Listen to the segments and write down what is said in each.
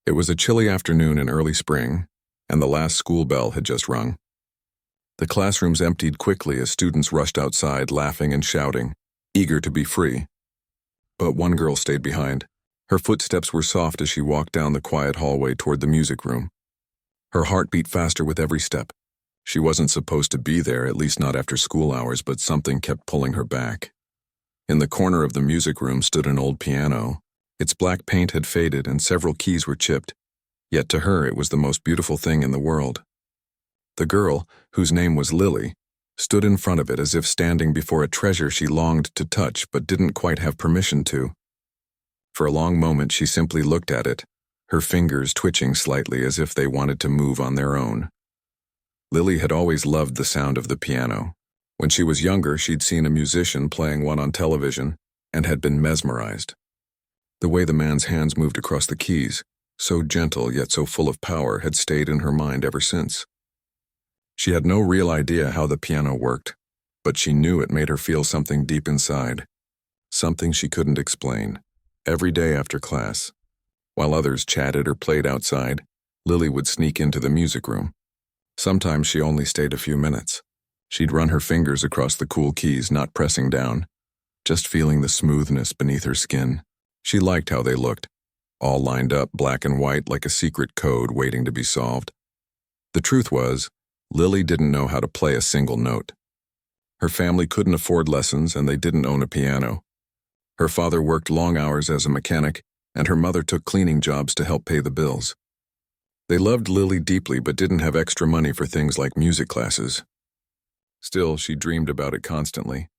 It was a chilly afternoon in early spring, and the last school bell had just rung. The classrooms emptied quickly as students rushed outside, laughing and shouting, eager to be free. But one girl stayed behind. Her footsteps were soft as she walked down the quiet hallway toward the music room. Her heart beat faster with every step. She wasn't supposed to be there, at least not after school hours, but something kept pulling her back. In the corner of the music room stood an old piano. Its black paint had faded and several keys were chipped, yet to her it was the most beautiful thing in the world. The girl, whose name was Lily, stood in front of it as if standing before a treasure she longed to touch but didn't quite have permission to. For a long moment she simply looked at it, her fingers twitching slightly as if they wanted to move on their own. Lily had always loved the sound of the piano. When she was younger, she'd seen a musician playing one on television and had been mesmerized. The way the man's hands moved across the keys, so gentle yet so full of power, had stayed in her mind ever since. She had no real idea how the piano worked, but she knew it made her feel something deep inside, something she couldn't explain. Every day after class, while others chatted or played outside, Lily would sneak into the music room. Sometimes she only stayed a few minutes. She'd run her fingers across the cool keys, not pressing down, just feeling the smoothness beneath her skin. She liked how they looked, all lined up black and white like a secret code waiting to be solved. The truth was, Lily didn't know how to play a single note. Her family couldn't afford lessons and they didn't own a piano. Her father worked long hours as a mechanic, and her mother took cleaning jobs to help pay the bills. They loved Lily deeply but didn't have extra money for things like music classes. Still, she dreamed about it constantly.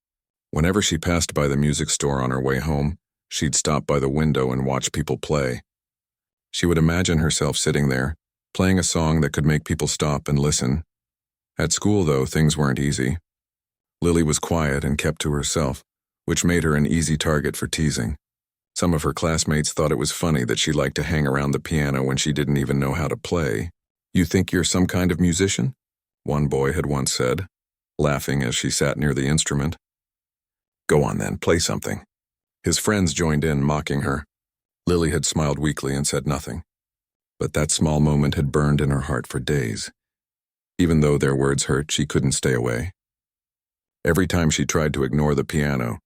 Whenever she passed by the music store on her way home, she'd stop by the window and watch people play. She would imagine herself sitting there, playing a song that could make people stop and listen. At school, though, things weren't easy. Lily was quiet and kept to herself, which made her an easy target for teasing. Some of her classmates thought it was funny that she liked to hang around the piano when she didn't even know how to play. "You think you're some kind of musician?" one boy had once said, laughing as she sat near the instrument. "Go on then, play something." His friends joined in, mocking her. Lily had smiled weakly and said nothing. But that small moment had burned in her heart for days. Even though their words hurt, she couldn't stay away. Every time she tried to ignore the piano,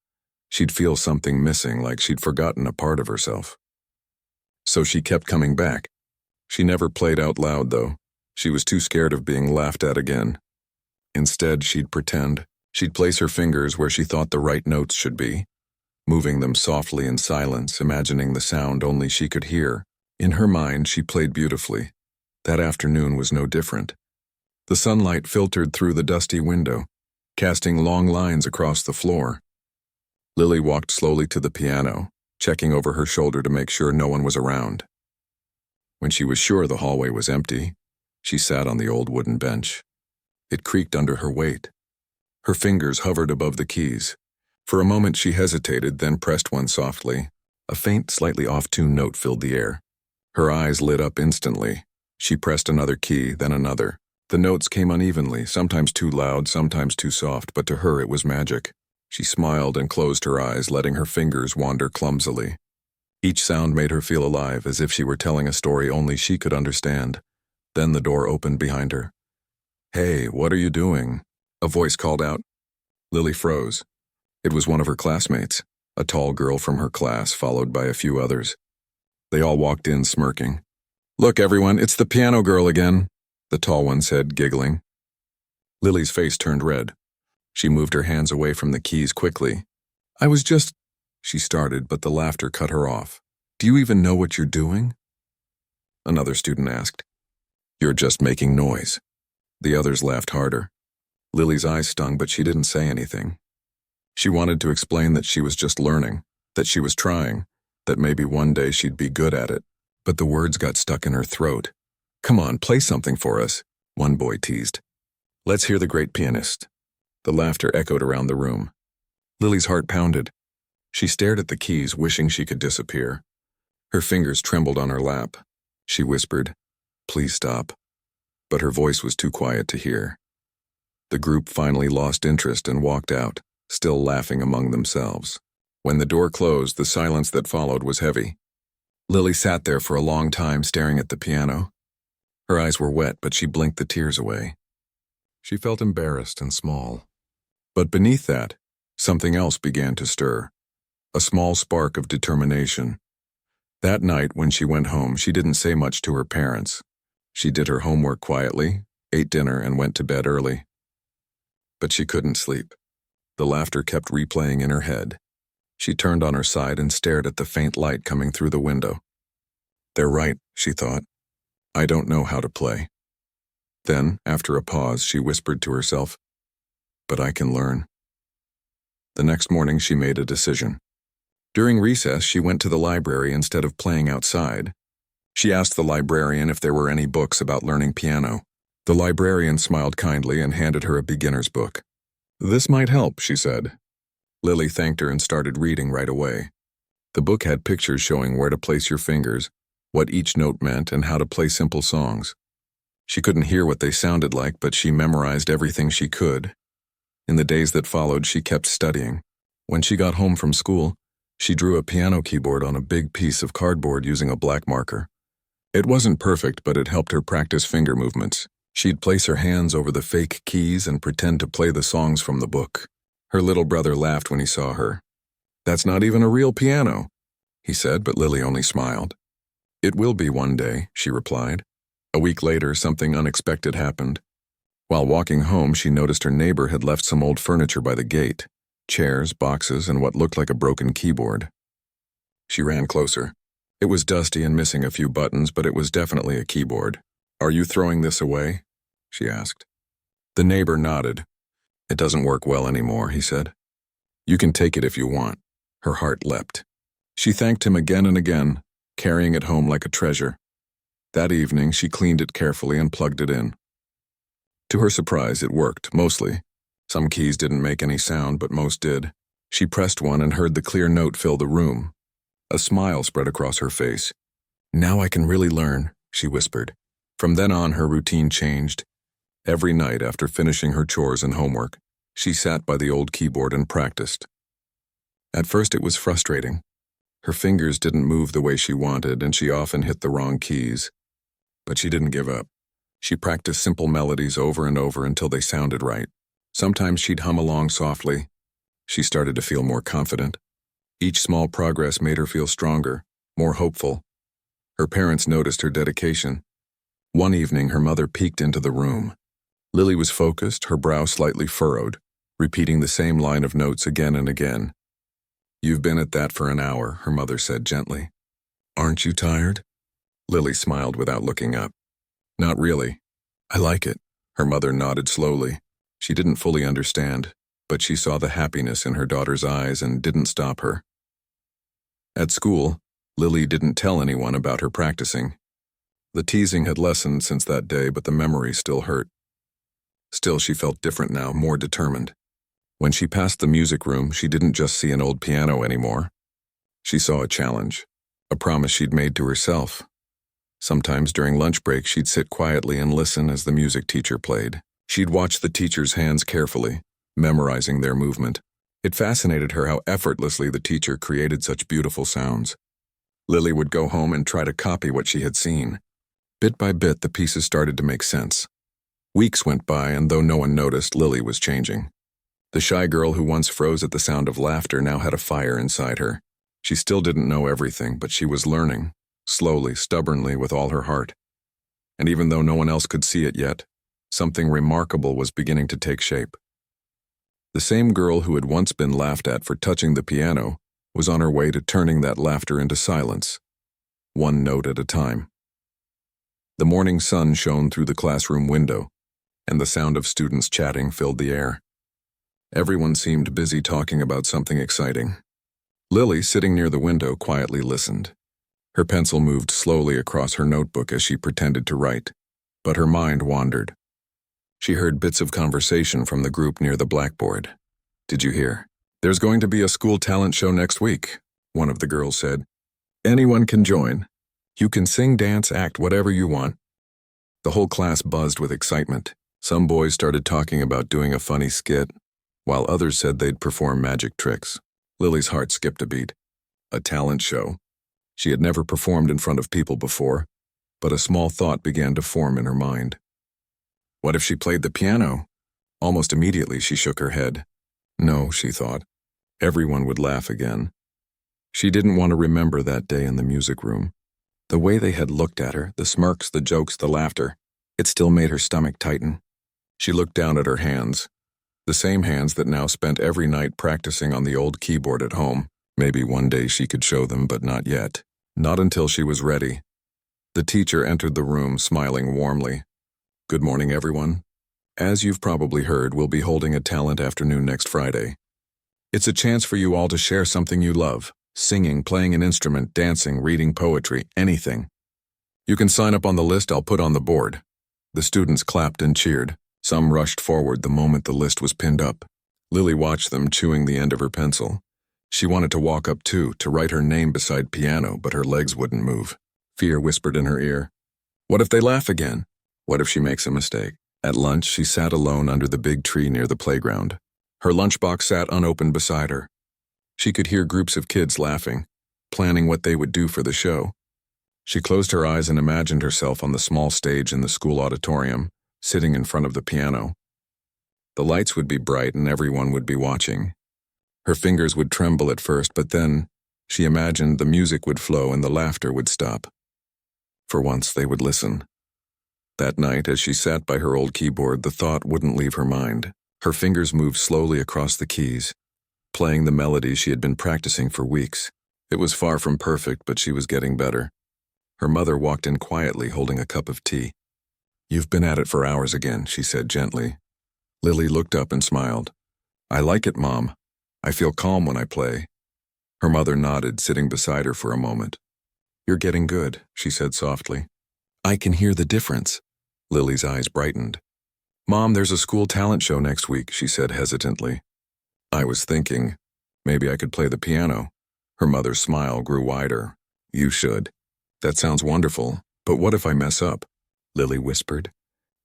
she'd feel something missing, like she'd forgotten a part of herself. So she kept coming back. She never played out loud, though. She was too scared of being laughed at again. Instead, she'd pretend. She'd place her fingers where she thought the right notes should be, moving them softly in silence, imagining the sound only she could hear. In her mind, she played beautifully. That afternoon was no different. The sunlight filtered through the dusty window, casting long lines across the floor. Lily walked slowly to the piano, checking over her shoulder to make sure no one was around. When she was sure the hallway was empty, she sat on the old wooden bench. It creaked under her weight. Her fingers hovered above the keys. For a moment she hesitated, then pressed one softly. A faint, slightly off-tune note filled the air. Her eyes lit up instantly. She pressed another key, then another. The notes came unevenly, sometimes too loud, sometimes too soft, but to her it was magic. She smiled and closed her eyes, letting her fingers wander clumsily. Each sound made her feel alive, as if she were telling a story only she could understand. Then the door opened behind her. "Hey, what are you doing?" a voice called out. Lily froze. It was one of her classmates, a tall girl from her class, followed by a few others. They all walked in smirking. "Look, everyone, it's the piano girl again," the tall one said, giggling. Lily's face turned red. She moved her hands away from the keys quickly. "I was just—" she started, but the laughter cut her off. "Do you even know what you're doing?" Another student asked. "You're just making noise." The others laughed harder. Lily's eyes stung, but she didn't say anything. She wanted to explain that she was just learning, that she was trying, that maybe one day she'd be good at it, but the words got stuck in her throat. "Come on, play something for us," one boy teased. "Let's hear the great pianist." The laughter echoed around the room. Lily's heart pounded. She stared at the keys, wishing she could disappear. Her fingers trembled on her lap. She whispered, "Please stop." But her voice was too quiet to hear. The group finally lost interest and walked out, still laughing among themselves. When the door closed, the silence that followed was heavy. Lily sat there for a long time staring at the piano. Her eyes were wet, but she blinked the tears away. She felt embarrassed and small. But beneath that, something else began to stir. A small spark of determination. That night, when she went home, she didn't say much to her parents. She did her homework quietly, ate dinner, and went to bed early. But she couldn't sleep. The laughter kept replaying in her head. She turned on her side and stared at the faint light coming through the window. They're right, she thought. I don't know how to play. Then, after a pause, she whispered to herself, but I can learn. The next morning, she made a decision. During recess, she went to the library instead of playing outside. She asked the librarian if there were any books about learning piano. The librarian smiled kindly and handed her a beginner's book. This might help, she said. Lily thanked her and started reading right away. The book had pictures showing where to place your fingers, what each note meant, and how to play simple songs. She couldn't hear what they sounded like, but she memorized everything she could. In the days that followed, she kept studying. When she got home from school, she drew a piano keyboard on a big piece of cardboard using a black marker. It wasn't perfect, but it helped her practice finger movements. She'd place her hands over the fake keys and pretend to play the songs from the book. Her little brother laughed when he saw her. That's not even a real piano, he said, but Lily only smiled. It will be one day, she replied. A week later, something unexpected happened. While walking home, she noticed her neighbor had left some old furniture by the gate, chairs, boxes, and what looked like a broken keyboard. She ran closer. It was dusty and missing a few buttons, but it was definitely a keyboard. Are you throwing this away? She asked. The neighbor nodded. It doesn't work well anymore, he said. You can take it if you want. Her heart leapt. She thanked him again and again, carrying it home like a treasure. That evening, she cleaned it carefully and plugged it in. To her surprise, it worked, mostly. Some keys didn't make any sound, but most did. She pressed one and heard the clear note fill the room. A smile spread across her face. Now I can really learn, she whispered. From then on, her routine changed. Every night after finishing her chores and homework, she sat by the old keyboard and practiced. At first, it was frustrating. Her fingers didn't move the way she wanted, and she often hit the wrong keys. But she didn't give up. She practiced simple melodies over and over until they sounded right. Sometimes she'd hum along softly. She started to feel more confident. Each small progress made her feel stronger, more hopeful. Her parents noticed her dedication. One evening, her mother peeked into the room. Lily was focused, her brow slightly furrowed, repeating the same line of notes again and again. You've been at that for an hour, her mother said gently. Aren't you tired? Lily smiled without looking up. Not really. I like it. Her mother nodded slowly. She didn't fully understand, but she saw the happiness in her daughter's eyes and didn't stop her. At school, Lily didn't tell anyone about her practicing. The teasing had lessened since that day, but the memory still hurt. Still, she felt different now, more determined. When she passed the music room, she didn't just see an old piano anymore. She saw a challenge, a promise she'd made to herself. Sometimes during lunch break, she'd sit quietly and listen as the music teacher played. She'd watch the teacher's hands carefully, memorizing their movement. It fascinated her how effortlessly the teacher created such beautiful sounds. Lily would go home and try to copy what she had seen. Bit by bit, the pieces started to make sense. Weeks went by, and though no one noticed, Lily was changing. The shy girl who once froze at the sound of laughter now had a fire inside her. She still didn't know everything, but she was learning, slowly, stubbornly, with all her heart. And even though no one else could see it yet, something remarkable was beginning to take shape. The same girl who had once been laughed at for touching the piano was on her way to turning that laughter into silence, one note at a time. The morning sun shone through the classroom window, and the sound of students chatting filled the air. Everyone seemed busy talking about something exciting. Lily, sitting near the window, quietly listened. Her pencil moved slowly across her notebook as she pretended to write, but her mind wandered. She heard bits of conversation from the group near the blackboard. Did you hear? There's going to be a school talent show next week, one of the girls said. Anyone can join. You can sing, dance, act, whatever you want. The whole class buzzed with excitement. Some boys started talking about doing a funny skit, while others said they'd perform magic tricks. Lily's heart skipped a beat. A talent show. She had never performed in front of people before, but a small thought began to form in her mind. What if she played the piano? Almost immediately she shook her head. No, she thought. Everyone would laugh again. She didn't want to remember that day in the music room. The way they had looked at her, the smirks, the jokes, the laughter, it still made her stomach tighten. She looked down at her hands, the same hands that now spent every night practicing on the old keyboard at home. Maybe one day she could show them, but not yet. Not until she was ready. The teacher entered the room, smiling warmly. Good morning, everyone. As you've probably heard, we'll be holding a talent afternoon next Friday. It's a chance for you all to share something you love. Singing, playing an instrument, dancing, reading poetry, anything. You can sign up on the list I'll put on the board. The students clapped and cheered. Some rushed forward the moment the list was pinned up. Lily watched them, chewing the end of her pencil. She wanted to walk up too, to write her name beside piano, but her legs wouldn't move. Fear whispered in her ear. What if they laugh again? What if she makes a mistake? At lunch, she sat alone under the big tree near the playground. Her lunchbox sat unopened beside her. She could hear groups of kids laughing, planning what they would do for the show. She closed her eyes and imagined herself on the small stage in the school auditorium, sitting in front of the piano. The lights would be bright and everyone would be watching. Her fingers would tremble at first, but then she imagined the music would flow and the laughter would stop. For once, they would listen. That night, as she sat by her old keyboard, the thought wouldn't leave her mind. Her fingers moved slowly across the keys, playing the melodies she had been practicing for weeks. It was far from perfect, but she was getting better. Her mother walked in quietly, holding a cup of tea. You've been at it for hours again, she said gently. Lily looked up and smiled. I like it, Mom. I feel calm when I play. Her mother nodded, sitting beside her for a moment. You're getting good, she said softly. I can hear the difference. Lily's eyes brightened. Mom, there's a school talent show next week, she said hesitantly. I was thinking, maybe I could play the piano. Her mother's smile grew wider. You should. That sounds wonderful, but what if I mess up? Lily whispered.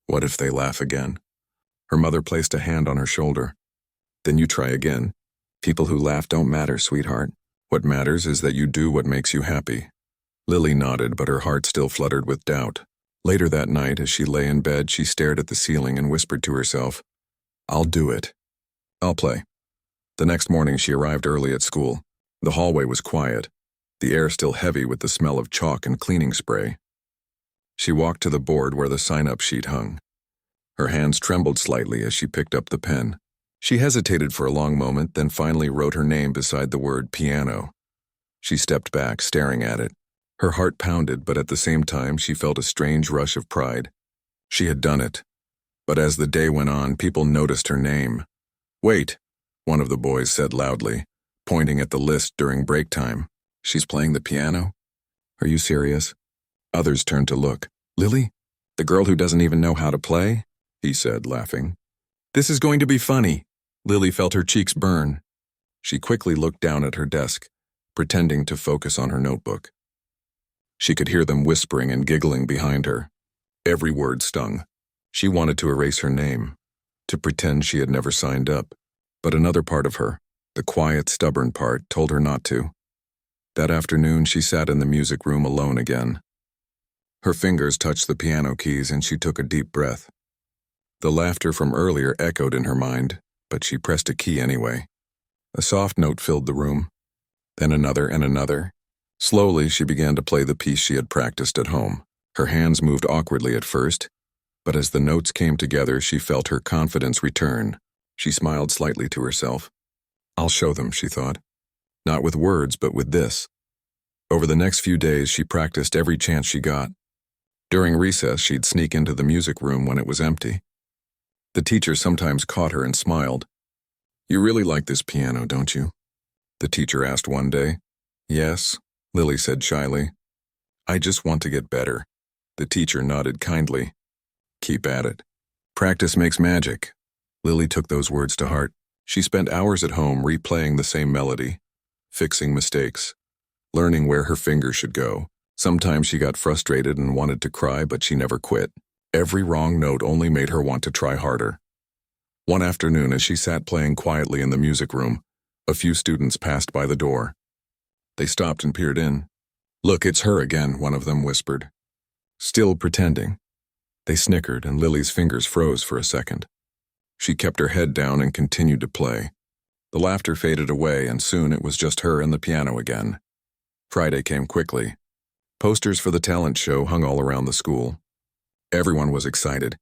What if they laugh again? Her mother placed a hand on her shoulder. Then you try again. People who laugh don't matter, sweetheart. What matters is that you do what makes you happy. Lily nodded, but her heart still fluttered with doubt. Later that night, as she lay in bed, she stared at the ceiling and whispered to herself, I'll do it. I'll play. The next morning, she arrived early at school. The hallway was quiet, the air still heavy with the smell of chalk and cleaning spray. She walked to the board where the sign-up sheet hung. Her hands trembled slightly as she picked up the pen. She hesitated for a long moment, then finally wrote her name beside the word piano. She stepped back, staring at it. Her heart pounded, but at the same time she felt a strange rush of pride. She had done it. But as the day went on, people noticed her name. Wait, one of the boys said loudly, pointing at the list during break time. She's playing the piano? Are you serious? Others turned to look. Lily? The girl who doesn't even know how to play? He said, laughing. This is going to be funny. Lily felt her cheeks burn. She quickly looked down at her desk, pretending to focus on her notebook. She could hear them whispering and giggling behind her. Every word stung. She wanted to erase her name, to pretend she had never signed up. But another part of her, the quiet, stubborn part, told her not to. That afternoon, she sat in the music room alone again. Her fingers touched the piano keys and she took a deep breath. The laughter from earlier echoed in her mind, but she pressed a key anyway. A soft note filled the room, then another and another. Slowly, she began to play the piece she had practiced at home. Her hands moved awkwardly at first, but as the notes came together, she felt her confidence return. She smiled slightly to herself. I'll show them, she thought. Not with words, but with this. Over the next few days, she practiced every chance she got. During recess, she'd sneak into the music room when it was empty. The teacher sometimes caught her and smiled. You really like this piano, don't you? The teacher asked one day. Yes, Lily said shyly. I just want to get better. The teacher nodded kindly. Keep at it. Practice makes magic. Lily took those words to heart. She spent hours at home replaying the same melody, fixing mistakes, learning where her fingers should go. Sometimes she got frustrated and wanted to cry, but she never quit. Every wrong note only made her want to try harder. One afternoon, as she sat playing quietly in the music room, a few students passed by the door. They stopped and peered in. "Look, it's her again," one of them whispered. "Still pretending." They snickered, and Lily's fingers froze for a second. She kept her head down and continued to play. The laughter faded away, and soon it was just her and the piano again. Friday came quickly. Posters for the talent show hung all around the school. Everyone was excited.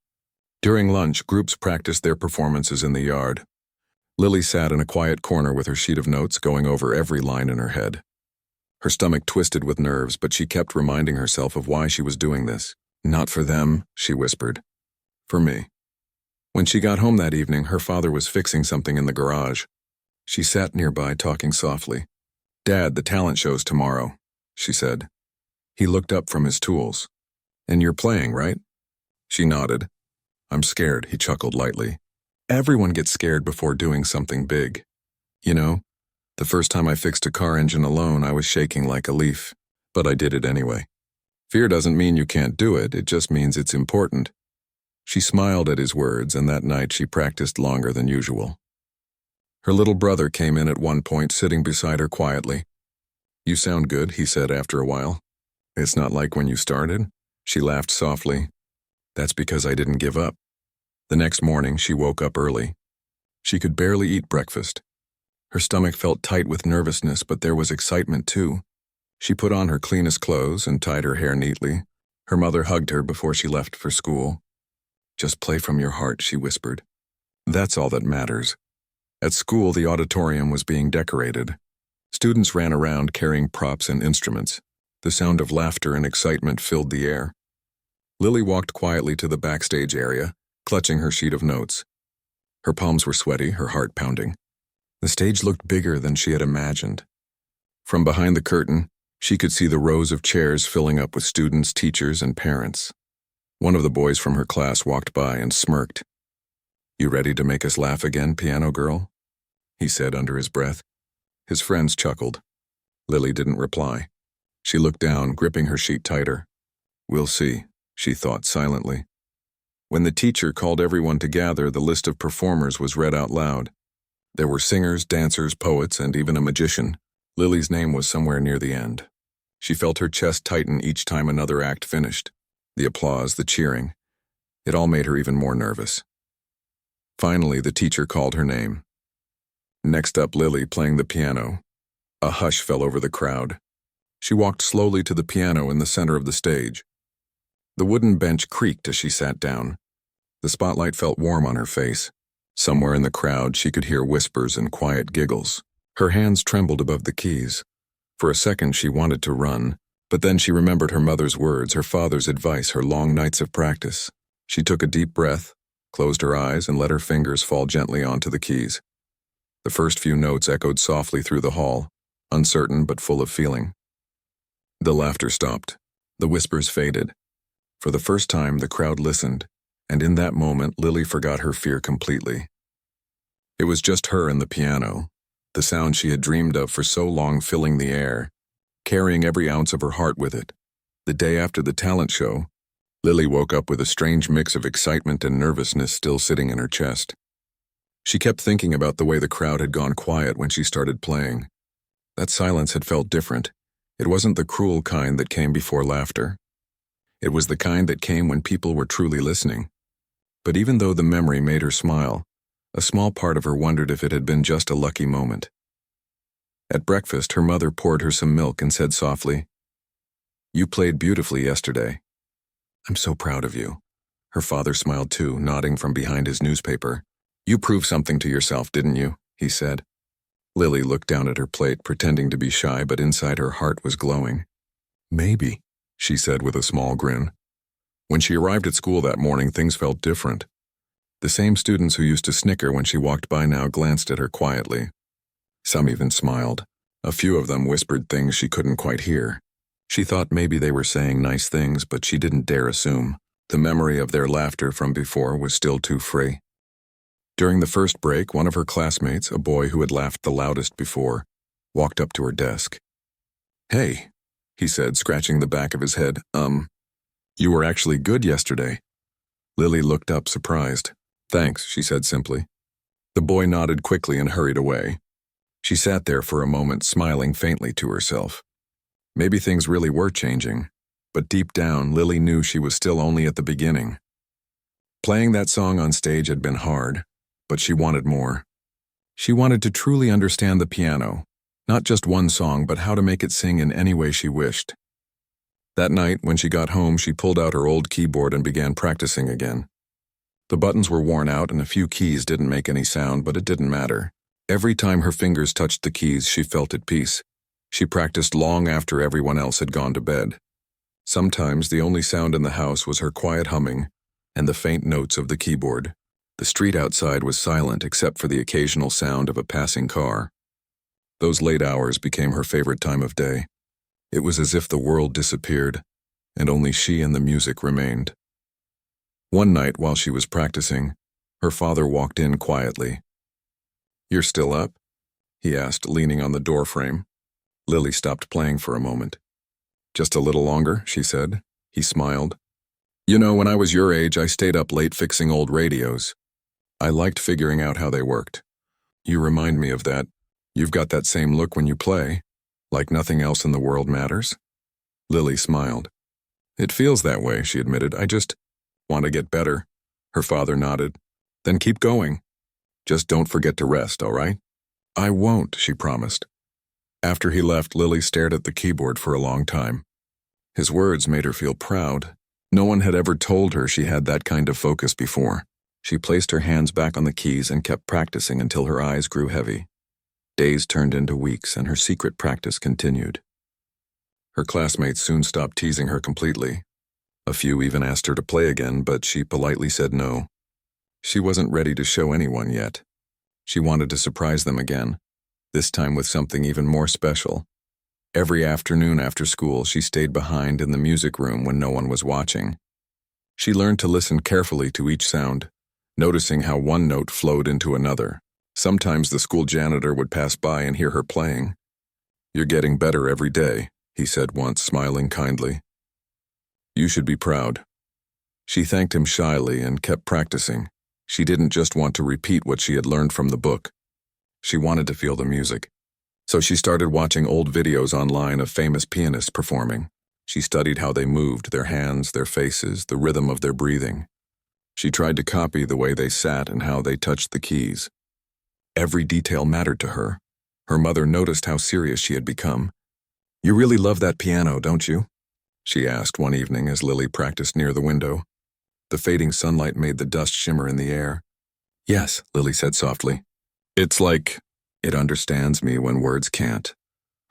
During lunch, groups practiced their performances in the yard. Lily sat in a quiet corner with her sheet of notes, going over every line in her head. Her stomach twisted with nerves, but she kept reminding herself of why she was doing this. "Not for them," she whispered. "For me." When she got home that evening, her father was fixing something in the garage. She sat nearby, talking softly. "Dad, the talent show's tomorrow," she said. He looked up from his tools. "And you're playing, right?" She nodded. "I'm scared," he chuckled lightly. "Everyone gets scared before doing something big. You know, the first time I fixed a car engine alone, I was shaking like a leaf, but I did it anyway. Fear doesn't mean you can't do it, it just means it's important." She smiled at his words, and that night she practiced longer than usual. Her little brother came in at one point, sitting beside her quietly. "You sound good," he said after a while. "It's not like when you started?" She laughed softly. "That's because I didn't give up." The next morning, she woke up early. She could barely eat breakfast. Her stomach felt tight with nervousness, but there was excitement too. She put on her cleanest clothes and tied her hair neatly. Her mother hugged her before she left for school. "Just play from your heart," she whispered. "That's all that matters." At school, the auditorium was being decorated. Students ran around carrying props and instruments. The sound of laughter and excitement filled the air. Lily walked quietly to the backstage area, clutching her sheet of notes. Her palms were sweaty, her heart pounding. The stage looked bigger than she had imagined. From behind the curtain, she could see the rows of chairs filling up with students, teachers, and parents. One of the boys from her class walked by and smirked. "You ready to make us laugh again, piano girl?" he said under his breath. His friends chuckled. Lily didn't reply. She looked down, gripping her sheet tighter. "We'll see," she thought silently. When the teacher called everyone to gather, the list of performers was read out loud. There were singers, dancers, poets, and even a magician. Lily's name was somewhere near the end. She felt her chest tighten each time another act finished. The applause, the cheering. It all made her even more nervous. Finally, the teacher called her name. Next up, Lily playing the piano. A hush fell over the crowd. She walked slowly to the piano in the center of the stage. The wooden bench creaked as she sat down. The spotlight felt warm on her face. Somewhere in the crowd, she could hear whispers and quiet giggles. Her hands trembled above the keys. For a second, she wanted to run, but then she remembered her mother's words, her father's advice, her long nights of practice. She took a deep breath, closed her eyes, and let her fingers fall gently onto the keys. The first few notes echoed softly through the hall, uncertain but full of feeling. The laughter stopped. The whispers faded. For the first time, the crowd listened, and in that moment, Lily forgot her fear completely. It was just her and the piano, the sound she had dreamed of for so long filling the air, carrying every ounce of her heart with it. The day after the talent show, Lily woke up with a strange mix of excitement and nervousness still sitting in her chest. She kept thinking about the way the crowd had gone quiet when she started playing. That silence had felt different. It wasn't the cruel kind that came before laughter. It was the kind that came when people were truly listening. But even though the memory made her smile, a small part of her wondered if it had been just a lucky moment. At breakfast, her mother poured her some milk and said softly, "You played beautifully yesterday." "I'm so proud of you." Her father smiled too, nodding from behind his newspaper. "You proved something to yourself, didn't you?" he said. Lily looked down at her plate, pretending to be shy, but inside her heart was glowing. "Maybe," she said with a small grin. When she arrived at school that morning, things felt different. The same students who used to snicker when she walked by now glanced at her quietly. Some even smiled. A few of them whispered things she couldn't quite hear. She thought maybe they were saying nice things, but she didn't dare assume. The memory of their laughter from before was still too free. During the first break, one of her classmates, a boy who had laughed the loudest before, walked up to her desk. "Hey," he said, scratching the back of his head, "you were actually good yesterday." Lily looked up, surprised. "Thanks," she said simply. The boy nodded quickly and hurried away. She sat there for a moment, smiling faintly to herself. Maybe things really were changing, but deep down, Lily knew she was still only at the beginning. Playing that song on stage had been hard, but she wanted more. She wanted to truly understand the piano, not just one song, but how to make it sing in any way she wished. That night, when she got home, she pulled out her old keyboard and began practicing again. The buttons were worn out and a few keys didn't make any sound, but it didn't matter. Every time her fingers touched the keys, she felt at peace. She practiced long after everyone else had gone to bed. Sometimes the only sound in the house was her quiet humming and the faint notes of the keyboard. The street outside was silent except for the occasional sound of a passing car. Those late hours became her favorite time of day. It was as if the world disappeared, and only she and the music remained. One night while she was practicing, her father walked in quietly. "You're still up?" he asked, leaning on the doorframe. Lily stopped playing for a moment. "Just a little longer," she said. He smiled. "You know, when I was your age, I stayed up late fixing old radios. I liked figuring out how they worked. You remind me of that. You've got that same look when you play, like nothing else in the world matters." Lily smiled. "It feels that way," she admitted. "I just want to get better." Her father nodded. "Then keep going. Just don't forget to rest, all right?" "I won't," she promised. After he left, Lily stared at the keyboard for a long time. His words made her feel proud. No one had ever told her she had that kind of focus before. She placed her hands back on the keys and kept practicing until her eyes grew heavy. Days turned into weeks, and her secret practice continued. Her classmates soon stopped teasing her completely. A few even asked her to play again, but she politely said no. She wasn't ready to show anyone yet. She wanted to surprise them again, this time with something even more special. Every afternoon after school, she stayed behind in the music room when no one was watching. She learned to listen carefully to each sound, noticing how one note flowed into another. Sometimes the school janitor would pass by and hear her playing. "You're getting better every day," he said once, smiling kindly. "You should be proud." She thanked him shyly and kept practicing. She didn't just want to repeat what she had learned from the book. She wanted to feel the music. So she started watching old videos online of famous pianists performing. She studied how they moved, their hands, their faces, the rhythm of their breathing. She tried to copy the way they sat and how they touched the keys. Every detail mattered to her. Her mother noticed how serious she had become. "You really love that piano, don't you?" she asked one evening as Lily practiced near the window. The fading sunlight made the dust shimmer in the air. "Yes," Lily said softly. "It's like it understands me when words can't."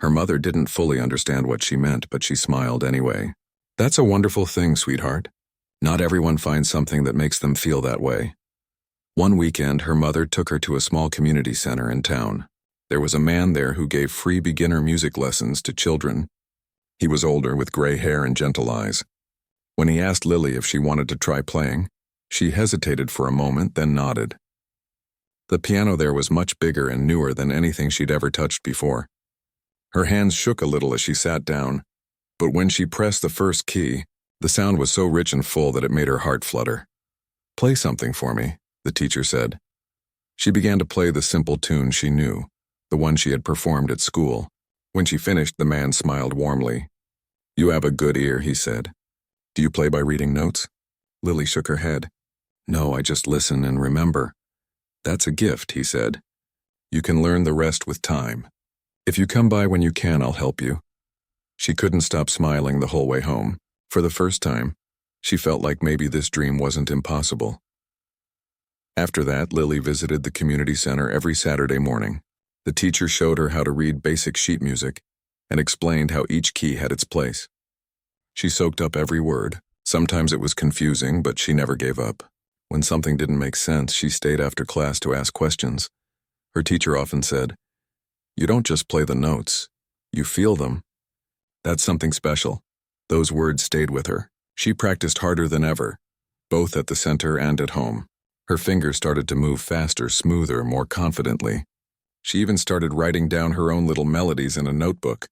Her mother didn't fully understand what she meant, but she smiled anyway. "That's a wonderful thing, sweetheart. Not everyone finds something that makes them feel that way." One weekend, her mother took her to a small community center in town. There was a man there who gave free beginner music lessons to children. He was older, with gray hair and gentle eyes. When he asked Lily if she wanted to try playing, she hesitated for a moment, then nodded. The piano there was much bigger and newer than anything she'd ever touched before. Her hands shook a little as she sat down, but when she pressed the first key, the sound was so rich and full that it made her heart flutter. "Play something for me," the teacher said. She began to play the simple tune she knew, the one she had performed at school. When she finished, the man smiled warmly. "You have a good ear," he said. "Do you play by reading notes?" Lily shook her head. "No, I just listen and remember." "That's a gift," he said. "You can learn the rest with time. If you come by when you can, I'll help you." She couldn't stop smiling the whole way home. For the first time, she felt like maybe this dream wasn't impossible. After that, Lily visited the community center every Saturday morning. The teacher showed her how to read basic sheet music and explained how each key had its place. She soaked up every word. Sometimes it was confusing, but she never gave up. When something didn't make sense, she stayed after class to ask questions. Her teacher often said, "You don't just play the notes, you feel them." That's something special. Those words stayed with her. She practiced harder than ever, both at the center and at home. Her fingers started to move faster, smoother, more confidently. She even started writing down her own little melodies in a notebook,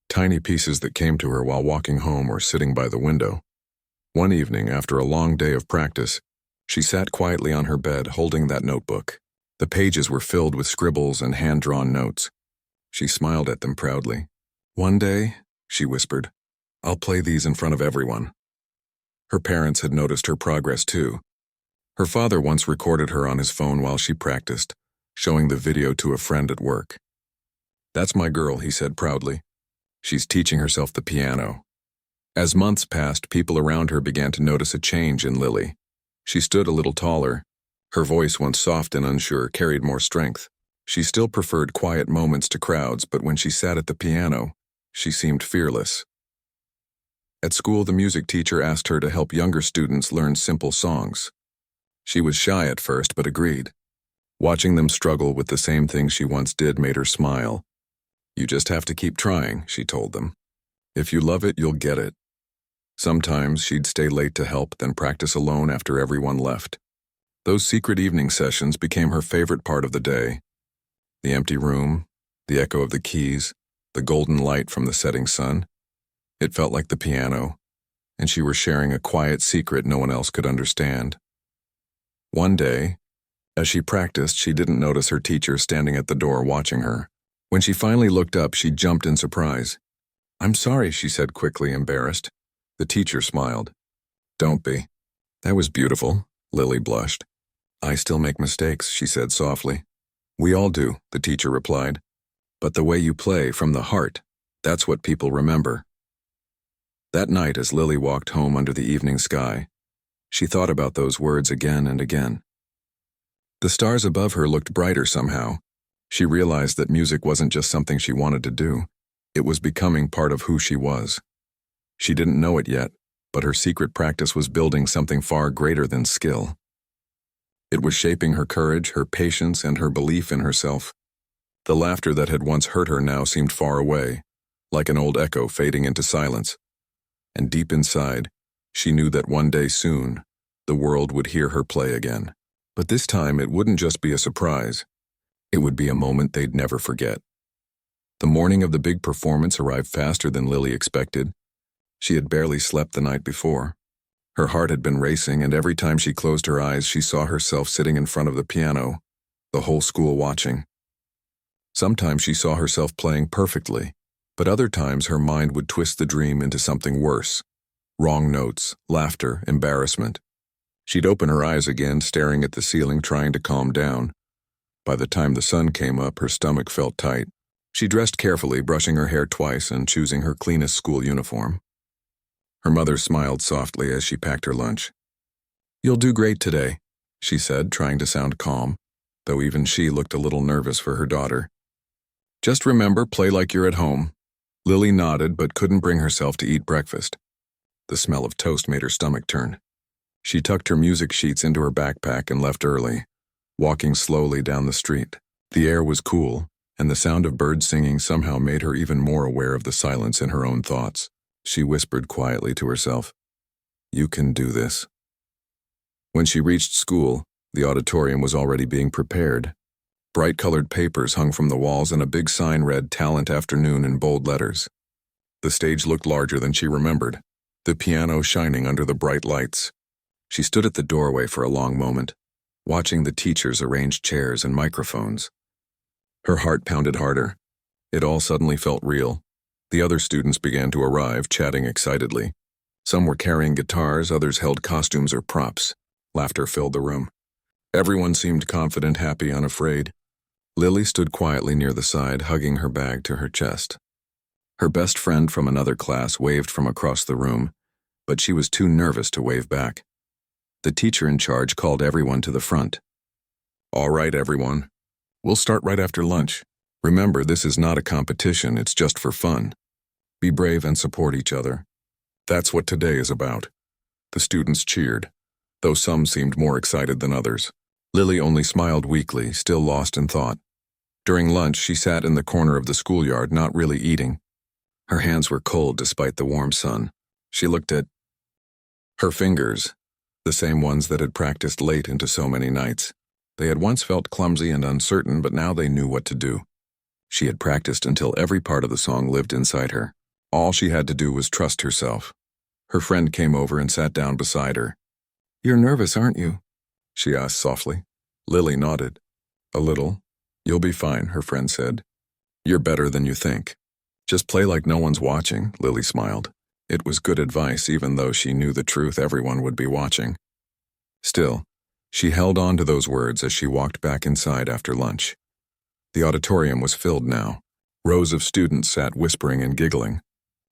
tiny pieces that came to her while walking home or sitting by the window. One evening, after a long day of practice, she sat quietly on her bed holding that notebook. The pages were filled with scribbles and hand-drawn notes. She smiled at them proudly. One day, she whispered. "I'll play these in front of everyone." Her parents had noticed her progress too. Her father once recorded her on his phone while she practiced, showing the video to a friend at work. "That's my girl," he said proudly. "She's teaching herself the piano." As months passed, people around her began to notice a change in Lily. She stood a little taller. Her voice, once soft and unsure, carried more strength. She still preferred quiet moments to crowds, but when she sat at the piano, she seemed fearless. At school, the music teacher asked her to help younger students learn simple songs. She was shy at first, but agreed. Watching them struggle with the same things she once did made her smile. "You just have to keep trying," she told them. "If you love it, you'll get it." Sometimes she'd stay late to help, then practice alone after everyone left. Those secret evening sessions became her favorite part of the day. The empty room, the echo of the keys, the golden light from the setting sun. It felt like the piano, and she was sharing a quiet secret no one else could understand. One day, as she practiced, she didn't notice her teacher standing at the door watching her. When she finally looked up, she jumped in surprise. "I'm sorry," she said quickly, embarrassed. The teacher smiled. "Don't be." "That was beautiful," Lily blushed. "I still make mistakes," she said softly. "We all do," the teacher replied. "But the way you play, from the heart, that's what people remember." That night, as Lily walked home under the evening sky, she thought about those words again and again. The stars above her looked brighter somehow. She realized that music wasn't just something she wanted to do. It was becoming part of who she was. She didn't know it yet, but her secret practice was building something far greater than skill. It was shaping her courage, her patience, and her belief in herself. The laughter that had once hurt her now seemed far away, like an old echo fading into silence. And deep inside, she knew that one day soon, the world would hear her play again. But this time, it wouldn't just be a surprise. It would be a moment they'd never forget. The morning of the big performance arrived faster than Lily expected. She had barely slept the night before. Her heart had been racing, and every time she closed her eyes, she saw herself sitting in front of the piano, the whole school watching. Sometimes she saw herself playing perfectly, but other times her mind would twist the dream into something worse. Wrong notes, laughter, embarrassment. She'd open her eyes again, staring at the ceiling, trying to calm down. By the time the sun came up, her stomach felt tight. She dressed carefully, brushing her hair twice and choosing her cleanest school uniform. Her mother smiled softly as she packed her lunch. "You'll do great today," she said, trying to sound calm, though even she looked a little nervous for her daughter. "Just remember, play like you're at home." Lily nodded but couldn't bring herself to eat breakfast. The smell of toast made her stomach turn. She tucked her music sheets into her backpack and left early, walking slowly down the street. The air was cool, and the sound of birds singing somehow made her even more aware of the silence in her own thoughts. She whispered quietly to herself, "You can do this." When she reached school, the auditorium was already being prepared. Bright-colored papers hung from the walls and a big sign read "Talent Afternoon" in bold letters. The stage looked larger than she remembered, the piano shining under the bright lights. She stood at the doorway for a long moment, watching the teachers arrange chairs and microphones. Her heart pounded harder. It all suddenly felt real. The other students began to arrive, chatting excitedly. Some were carrying guitars, others held costumes or props. Laughter filled the room. Everyone seemed confident, happy, unafraid. Lily stood quietly near the side, hugging her bag to her chest. Her best friend from another class waved from across the room, but she was too nervous to wave back. The teacher in charge called everyone to the front. "All right, everyone. We'll start right after lunch. Remember, this is not a competition, it's just for fun. Be brave and support each other. That's what today is about." The students cheered, though some seemed more excited than others. Lily only smiled weakly, still lost in thought. During lunch, she sat in the corner of the schoolyard, not really eating. Her hands were cold despite the warm sun. She looked at her fingers, the same ones that had practiced late into so many nights. They had once felt clumsy and uncertain, but now they knew what to do. She had practiced until every part of the song lived inside her. All she had to do was trust herself. Her friend came over and sat down beside her. "You're nervous, aren't you?" she asked softly. Lily nodded. "A little. You'll be fine," her friend said. "You're better than you think." Just play like no one's watching, Lily smiled. It was good advice, even though she knew the truth everyone would be watching. Still, she held on to those words as she walked back inside after lunch. The auditorium was filled now. Rows of students sat whispering and giggling.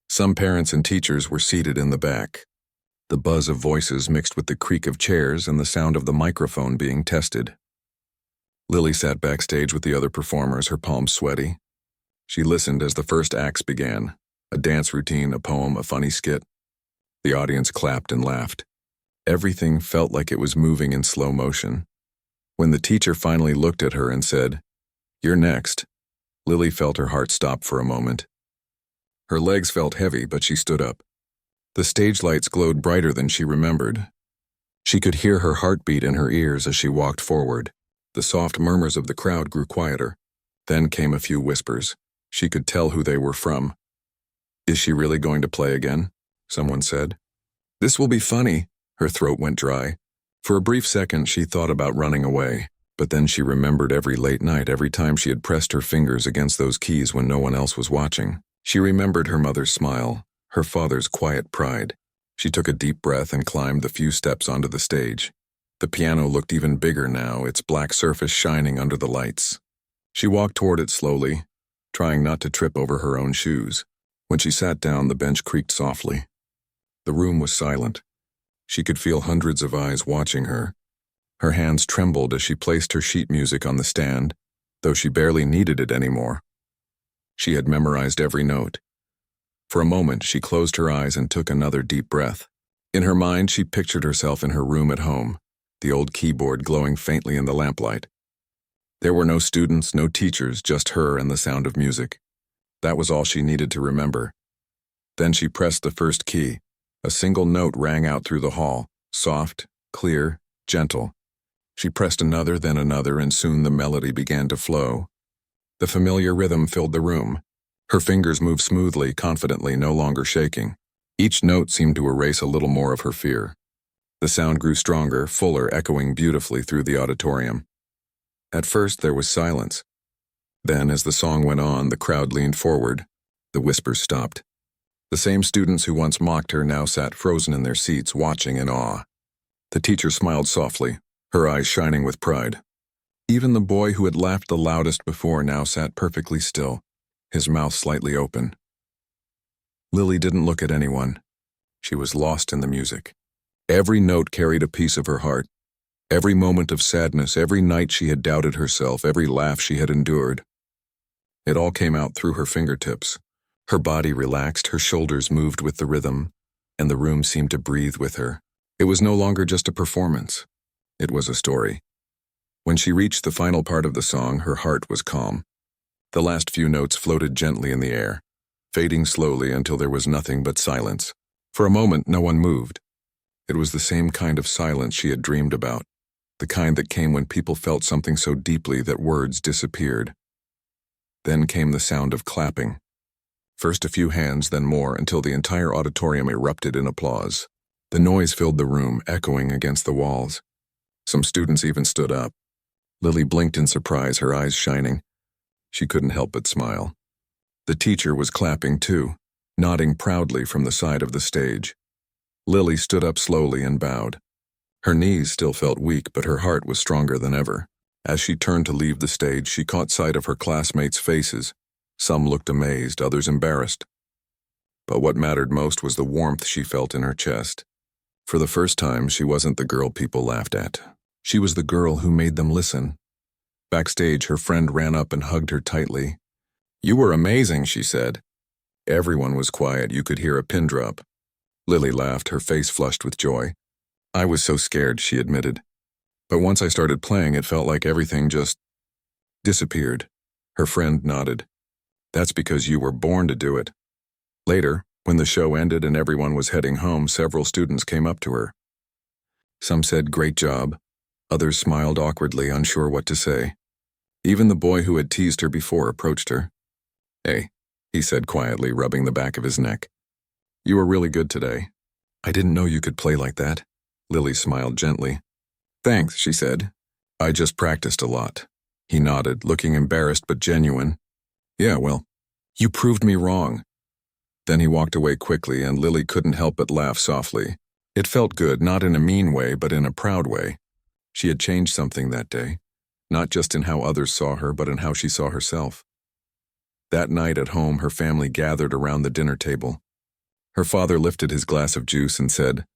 Some parents and teachers were seated in the back. The buzz of voices mixed with the creak of chairs and the sound of the microphone being tested. Lily sat backstage with the other performers, her palms sweaty. She listened as the first acts began, a dance routine, a poem, a funny skit. The audience clapped and laughed. Everything felt like it was moving in slow motion. When the teacher finally looked at her and said, "You're next," Lily felt her heart stop for a moment. Her legs felt heavy, but she stood up. The stage lights glowed brighter than she remembered. She could hear her heartbeat in her ears as she walked forward. The soft murmurs of the crowd grew quieter. Then came a few whispers. She could tell who they were from. "Is she really going to play again?" someone said. "This will be funny." Her throat went dry. For a brief second, she thought about running away, but then she remembered every late night, every time she had pressed her fingers against those keys when no one else was watching. She remembered her mother's smile, her father's quiet pride. She took a deep breath and climbed the few steps onto the stage. The piano looked even bigger now, its black surface shining under the lights. She walked toward it slowly, trying not to trip over her own shoes. When she sat down, the bench creaked softly. The room was silent. She could feel hundreds of eyes watching her. Her hands trembled as she placed her sheet music on the stand, though she barely needed it anymore. She had memorized every note. For a moment, she closed her eyes and took another deep breath. In her mind, she pictured herself in her room at home, the old keyboard glowing faintly in the lamplight. There were no students, no teachers, just her and the sound of music. That was all she needed to remember. Then she pressed the first key. A single note rang out through the hall, soft, clear, gentle. She pressed another, then another, and soon the melody began to flow. The familiar rhythm filled the room. Her fingers moved smoothly, confidently, no longer shaking. Each note seemed to erase a little more of her fear. The sound grew stronger, fuller, echoing beautifully through the auditorium. At first, there was silence. Then, as the song went on, the crowd leaned forward. The whispers stopped. The same students who once mocked her now sat frozen in their seats, watching in awe. The teacher smiled softly, her eyes shining with pride. Even the boy who had laughed the loudest before now sat perfectly still, his mouth slightly open. Lily didn't look at anyone. She was lost in the music. Every note carried a piece of her heart. Every moment of sadness, every night she had doubted herself, every laugh she had endured. It all came out through her fingertips. Her body relaxed, her shoulders moved with the rhythm, and the room seemed to breathe with her. It was no longer just a performance. It was a story. When she reached the final part of the song, her heart was calm. The last few notes floated gently in the air, fading slowly until there was nothing but silence. For a moment, no one moved. It was the same kind of silence she had dreamed about, the kind that came when people felt something so deeply that words disappeared. Then came the sound of clapping. First a few hands, then more, until the entire auditorium erupted in applause. The noise filled the room, echoing against the walls. Some students even stood up. Lily blinked in surprise, her eyes shining. She couldn't help but smile. The teacher was clapping too, nodding proudly from the side of the stage. Lily stood up slowly and bowed. Her knees still felt weak, but her heart was stronger than ever. As she turned to leave the stage, she caught sight of her classmates' faces. Some looked amazed, others embarrassed. But what mattered most was the warmth she felt in her chest. For the first time, she wasn't the girl people laughed at. She was the girl who made them listen. Backstage, her friend ran up and hugged her tightly. "You were amazing," she said. Everyone was quiet. You could hear a pin drop. Lily laughed, her face flushed with joy. "I was so scared," she admitted. "But once I started playing, it felt like everything just disappeared." Her friend nodded. "That's because you were born to do it." Later, when the show ended and everyone was heading home, several students came up to her. Some said, "Great job." Others smiled awkwardly, unsure what to say. Even the boy who had teased her before approached her. "Hey," he said quietly, rubbing the back of his neck. "You were really good today." "I didn't know you could play like that." Lily smiled gently. "Thanks," she said. "I just practiced a lot." He nodded, looking embarrassed but genuine. "Yeah, well, You proved me wrong. Then he walked away quickly, and Lily couldn't help but laugh softly. It felt good, not in a mean way, but in a proud way. She had changed something that day, not just in how others saw her, but in how she saw herself. That night at home, her family gathered around the dinner table. Her father lifted his glass of juice and said,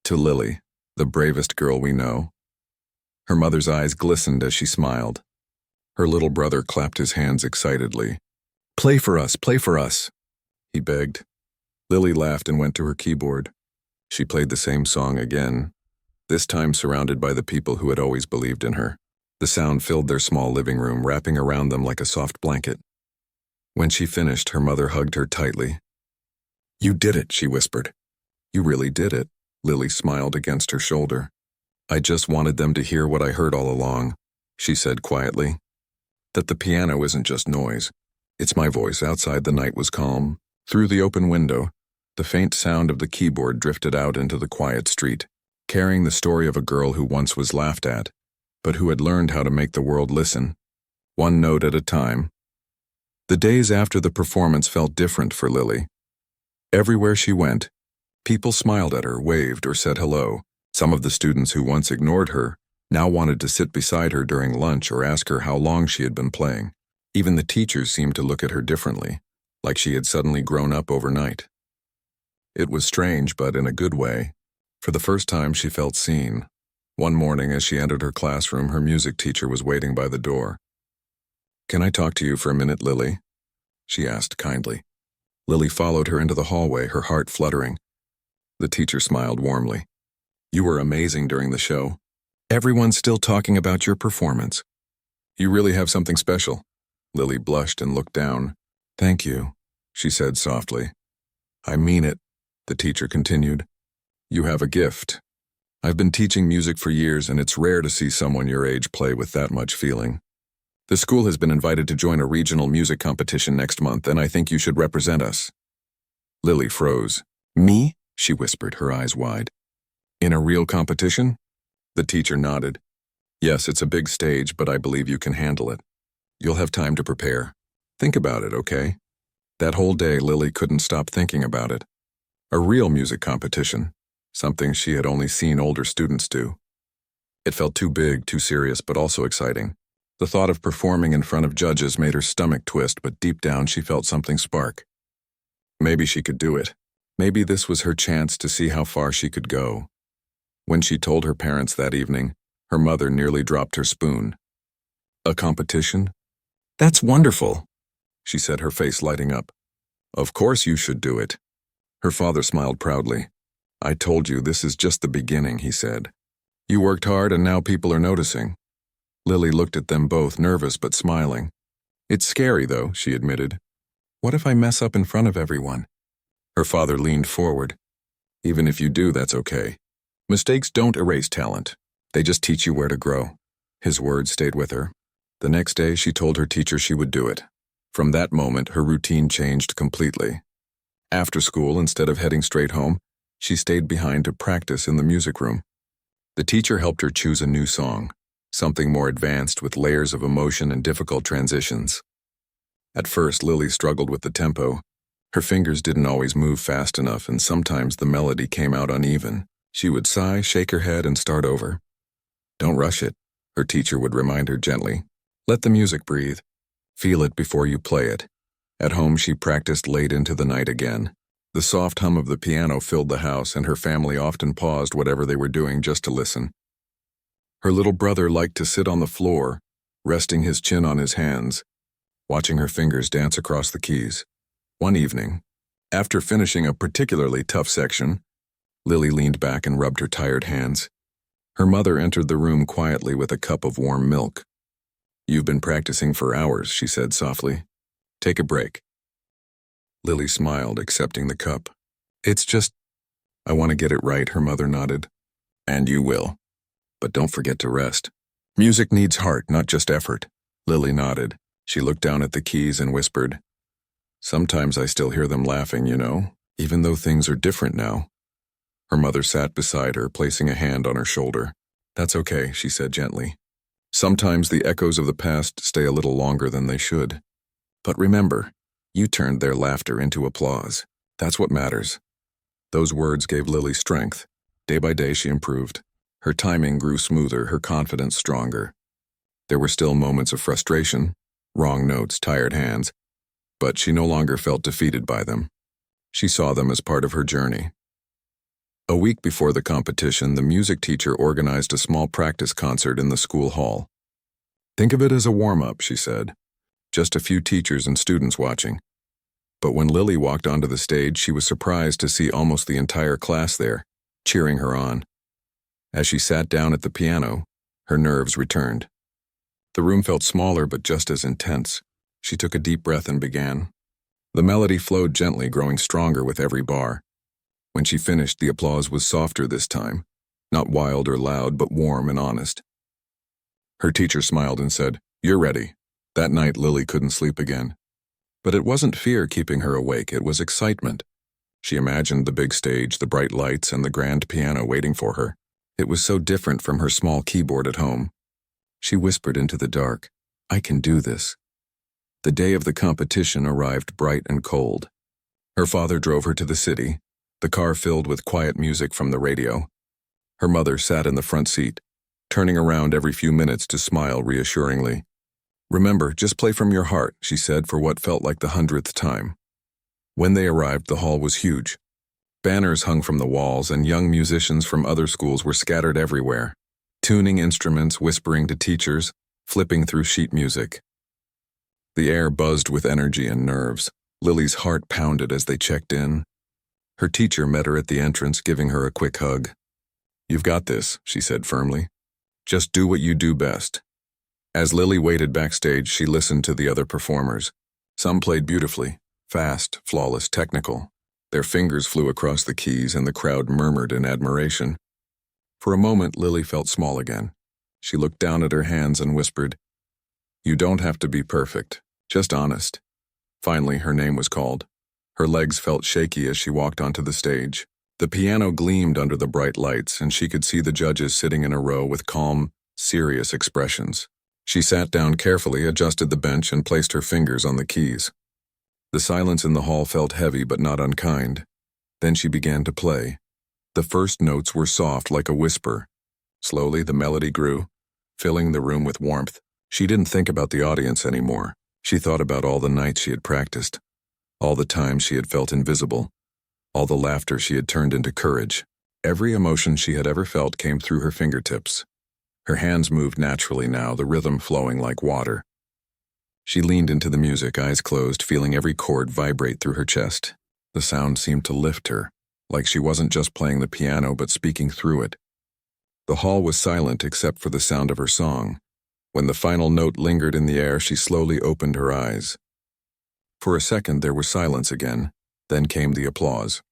"To Lily, the bravest girl we know." Her mother's eyes glistened as she smiled. Her little brother clapped his hands excitedly. Play for us," he begged. Lily laughed and went to her keyboard. She played the same song again, this time surrounded by the people who had always believed in her. The sound filled their small living room, wrapping around them like a soft blanket. When she finished, her mother hugged her tightly. "You did it," she whispered. "You really did it," Lily smiled against her shoulder. "I just wanted them to hear what I heard all along," she said quietly. "That the piano isn't just noise. It's my voice." Outside, the night was calm. Through the open window, the faint sound of the keyboard drifted out into the quiet street, carrying the story of a girl who once was laughed at, but who had learned how to make the world listen, one note at a time. The days after the performance felt different for Lily. Everywhere she went, people smiled at her, waved, or said hello. Some of the students who once ignored her now wanted to sit beside her during lunch or ask her how long she had been playing. Even the teachers seemed to look at her differently, like she had suddenly grown up overnight. It was strange, but in a good way. For the first time, she felt seen. One morning, as she entered her classroom, her music teacher was waiting by the door. "Can I talk to you for a minute, Lily?" she asked kindly. Lily followed her into the hallway, her heart fluttering. The teacher smiled warmly. "You were amazing during the show. Everyone's still talking about your performance. You really have something special." Lily blushed and looked down. "Thank you," she said softly. "I mean it," the teacher continued. "You have a gift. I've been teaching music for years, and it's rare to see someone your age play with that much feeling. The school has been invited to join a regional music competition next month, and I think you should represent us." Lily froze. "Me?" she whispered, her eyes wide. "In a real competition?" The teacher nodded. "Yes, it's a big stage, but I believe you can handle it. You'll have time to prepare. Think about it, okay?" That whole day, Lily couldn't stop thinking about it. A real music competition, something she had only seen older students do. It felt too big, too serious, but also exciting. The thought of performing in front of judges made her stomach twist, but deep down she felt something spark. Maybe she could do it. Maybe this was her chance to see how far she could go. When she told her parents that evening, her mother nearly dropped her spoon. "A competition? That's wonderful," she said, her face lighting up. "Of course you should do it." Her father smiled proudly. "I told you, this is just the beginning," he said. "You worked hard and now people are noticing." Lily looked at them both, nervous but smiling. "It's scary, though," she admitted. "What if I mess up in front of everyone?" Her father leaned forward. "Even if you do, that's okay. Mistakes don't erase talent. They just teach you where to grow." His words stayed with her. The next day, she told her teacher she would do it. From that moment, her routine changed completely. After school, instead of heading straight home, she stayed behind to practice in the music room. The teacher helped her choose a new song, something more advanced with layers of emotion and difficult transitions. At first, Lily struggled with the tempo. Her fingers didn't always move fast enough, and sometimes the melody came out uneven. She would sigh, shake her head, and start over. "Don't rush it," her teacher would remind her gently. "Let the music breathe. Feel it before you play it." At home, she practiced late into the night again. The soft hum of the piano filled the house, and her family often paused whatever they were doing just to listen. Her little brother liked to sit on the floor, resting his chin on his hands, watching her fingers dance across the keys. One evening, after finishing a particularly tough section, Lily leaned back and rubbed her tired hands. Her mother entered the room quietly with a cup of warm milk. "You've been practicing for hours," she said softly. "Take a break." Lily smiled, accepting the cup. "It's just, I want to get it right," her mother nodded. "And you will. But don't forget to rest. Music needs heart, not just effort." Lily nodded. She looked down at the keys and whispered, "Sometimes I still hear them laughing, you know, even though things are different now." Her mother sat beside her, placing a hand on her shoulder. "That's okay," she said gently. "Sometimes the echoes of the past stay a little longer than they should. But remember, You turned their laughter into applause. That's what matters. Those words gave Lily strength. Day by day she improved. Her timing grew smoother, her confidence stronger. There were still moments of frustration, wrong notes, tired hands, but she no longer felt defeated by them. She saw them as part of her journey. A week before the competition, the music teacher organized a small practice concert in the school hall. Think of it as a warm-up, she said. Just a few teachers and students watching. But when Lily walked onto the stage, she was surprised to see almost the entire class there, cheering her on. As she sat down at the piano, her nerves returned. The room felt smaller but just as intense. She took a deep breath and began. The melody flowed gently, growing stronger with every bar. When she finished, the applause was softer this time, not wild or loud, but warm and honest. Her teacher smiled and said, "You're ready." That night, Lily couldn't sleep again. But it wasn't fear keeping her awake, it was excitement. She imagined the big stage, the bright lights, and the grand piano waiting for her. It was so different from her small keyboard at home. She whispered into the dark, "I can do this." The day of the competition arrived bright and cold. Her father drove her to the city, the car filled with quiet music from the radio. Her mother sat in the front seat, turning around every few minutes to smile reassuringly. "Remember, just play from your heart," she said for what felt like the 100th time. When they arrived, the hall was huge. Banners hung from the walls, and young musicians from other schools were scattered everywhere, tuning instruments, whispering to teachers, flipping through sheet music. The air buzzed with energy and nerves. Lily's heart pounded as they checked in. Her teacher met her at the entrance, giving her a quick hug. "You've got this," she said firmly. "Just do what you do best." As Lily waited backstage, she listened to the other performers. Some played beautifully, fast, flawless, technical. Their fingers flew across the keys, and the crowd murmured in admiration. For a moment, Lily felt small again. She looked down at her hands and whispered, "You don't have to be perfect, just honest." Finally, her name was called. Her legs felt shaky as she walked onto the stage. The piano gleamed under the bright lights, and she could see the judges sitting in a row with calm, serious expressions. She sat down carefully, adjusted the bench, and placed her fingers on the keys. The silence in the hall felt heavy but not unkind. Then she began to play. The first notes were soft like a whisper. Slowly, the melody grew, filling the room with warmth. She didn't think about the audience anymore. She thought about all the nights she had practiced, all the times she had felt invisible, all the laughter she had turned into courage. Every emotion she had ever felt came through her fingertips. Her hands moved naturally now, the rhythm flowing like water. She leaned into the music, eyes closed, feeling every chord vibrate through her chest. The sound seemed to lift her, like she wasn't just playing the piano but speaking through it. The hall was silent except for the sound of her song. When the final note lingered in the air, she slowly opened her eyes. For a second, there was silence again. Then came the applause.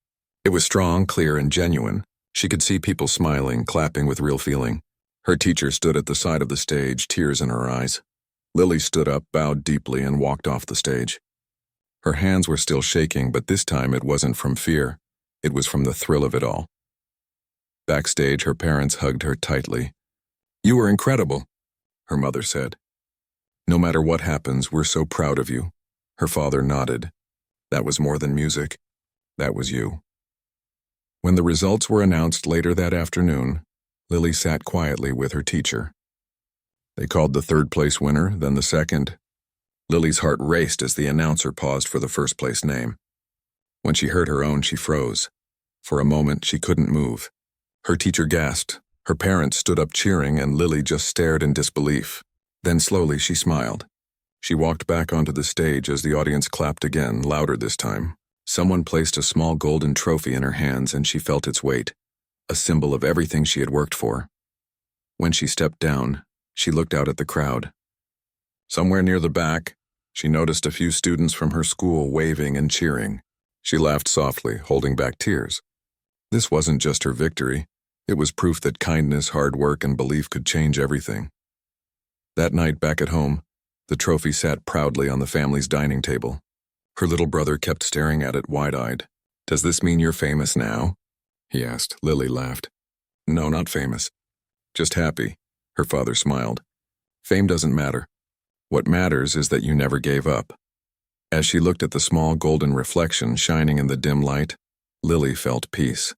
It was strong, clear, and genuine. She could see people smiling, clapping with real feeling. Her teacher stood at the side of the stage, tears in her eyes. Lily stood up, bowed deeply, and walked off the stage. Her hands were still shaking, but this time it wasn't from fear. It was from the thrill of it all. Backstage, her parents hugged her tightly. "You were incredible," her mother said. "No matter what happens, we're so proud of you." Her father nodded. That was more than music. That was you. When the results were announced later that afternoon, Lily sat quietly with her teacher. They called the third-place winner, then the second. Lily's heart raced as the announcer paused for the first-place name. When she heard her own, she froze. For a moment, she couldn't move. Her teacher gasped. Her parents stood up cheering, and Lily just stared in disbelief. Then slowly she smiled. She walked back onto the stage as the audience clapped again, louder this time. Someone placed a small golden trophy in her hands, and she felt its weight, a symbol of everything she had worked for. When she stepped down, she looked out at the crowd. Somewhere near the back, she noticed a few students from her school waving and cheering. She laughed softly, holding back tears. This wasn't just her victory. It was proof that kindness, hard work, and belief could change everything. That night back at home, the trophy sat proudly on the family's dining table. Her little brother kept staring at it wide-eyed. "Does this mean you're famous now?" he asked. Lily laughed. "No, not famous. Just happy." Her father smiled. "Fame doesn't matter. What matters is that you never gave up." As she looked at the small golden reflection shining in the dim light, Lily felt peace.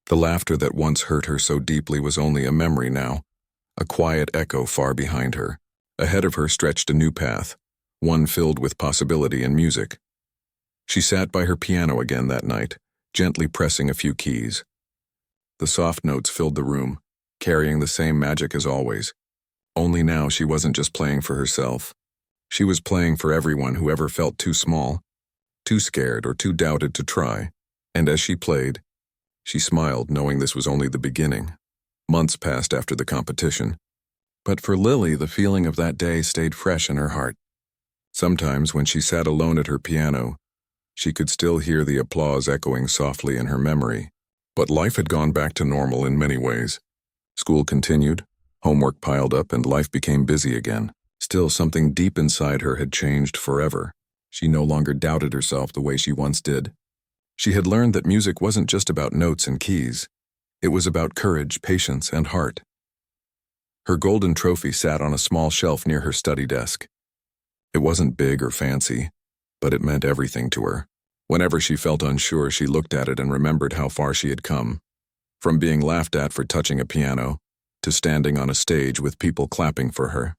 The laughter that once hurt her so deeply was only a memory now, a quiet echo far behind her. Ahead of her stretched a new path, one filled with possibility and music. She sat by her piano again that night, gently pressing a few keys. The soft notes filled the room, carrying the same magic as always. Only now she wasn't just playing for herself. She was playing for everyone who ever felt too small, too scared, or too doubted to try. And as she played, she smiled, knowing this was only the beginning. Months passed after the competition. But for Lily, the feeling of that day stayed fresh in her heart. Sometimes, when she sat alone at her piano, she could still hear the applause echoing softly in her memory. But life had gone back to normal in many ways. School continued, homework piled up, and life became busy again. Still, something deep inside her had changed forever. She no longer doubted herself the way she once did. She had learned that music wasn't just about notes and keys. It was about courage, patience, and heart. Her golden trophy sat on a small shelf near her study desk. It wasn't big or fancy, but it meant everything to her. Whenever she felt unsure, she looked at it and remembered how far she had come. From being laughed at for touching a piano, to standing on a stage with people clapping for her.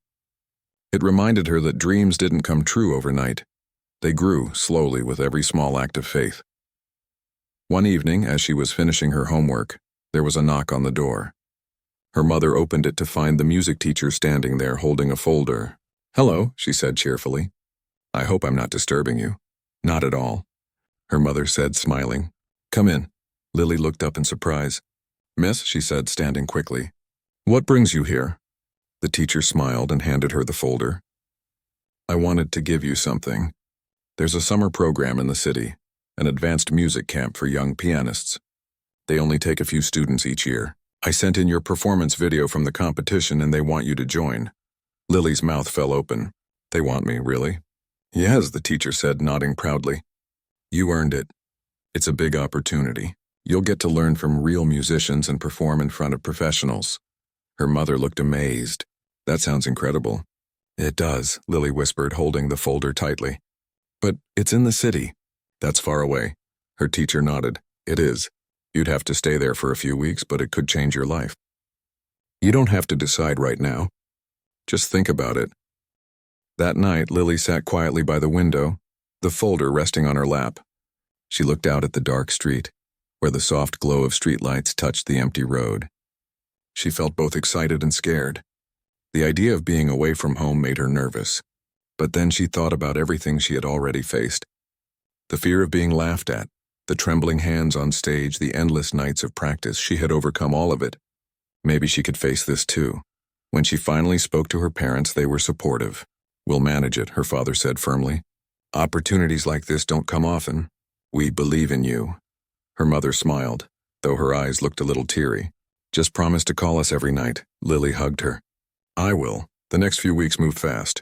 It reminded her that dreams didn't come true overnight. They grew slowly with every small act of faith. One evening, as she was finishing her homework, there was a knock on the door. Her mother opened it to find the music teacher standing there holding a folder. "Hello," she said cheerfully. "I hope I'm not disturbing you." "Not at all," her mother said, smiling. "Come in." Lily looked up in surprise. "Miss," she said, standing quickly. "What brings you here?" The teacher smiled and handed her the folder. "I wanted to give you something. There's a summer program in the city, an advanced music camp for young pianists. They only take a few students each year. I sent in your performance video from the competition and they want you to join." Lily's mouth fell open. "They want me, really?" "Yes," the teacher said, nodding proudly. "You earned it. It's a big opportunity. You'll get to learn from real musicians and perform in front of professionals." Her mother looked amazed. "That sounds incredible." "It does," Lily whispered, holding the folder tightly. "But it's in the city." "That's far away." Her teacher nodded. "It is. You'd have to stay there for a few weeks, but it could change your life. You don't have to decide right now. Just think about it." That night, Lily sat quietly by the window, the folder resting on her lap. She looked out at the dark street, where the soft glow of streetlights touched the empty road. She felt both excited and scared. The idea of being away from home made her nervous. But then she thought about everything she had already faced. The fear of being laughed at, the trembling hands on stage, the endless nights of practice. She had overcome all of it. Maybe she could face this too. When she finally spoke to her parents, they were supportive. "We'll manage it," her father said firmly. "Opportunities like this don't come often. We believe in you." Her mother smiled, though her eyes looked a little teary. "Just promise to call us every night." Lily hugged her. "I will." The next few weeks moved fast.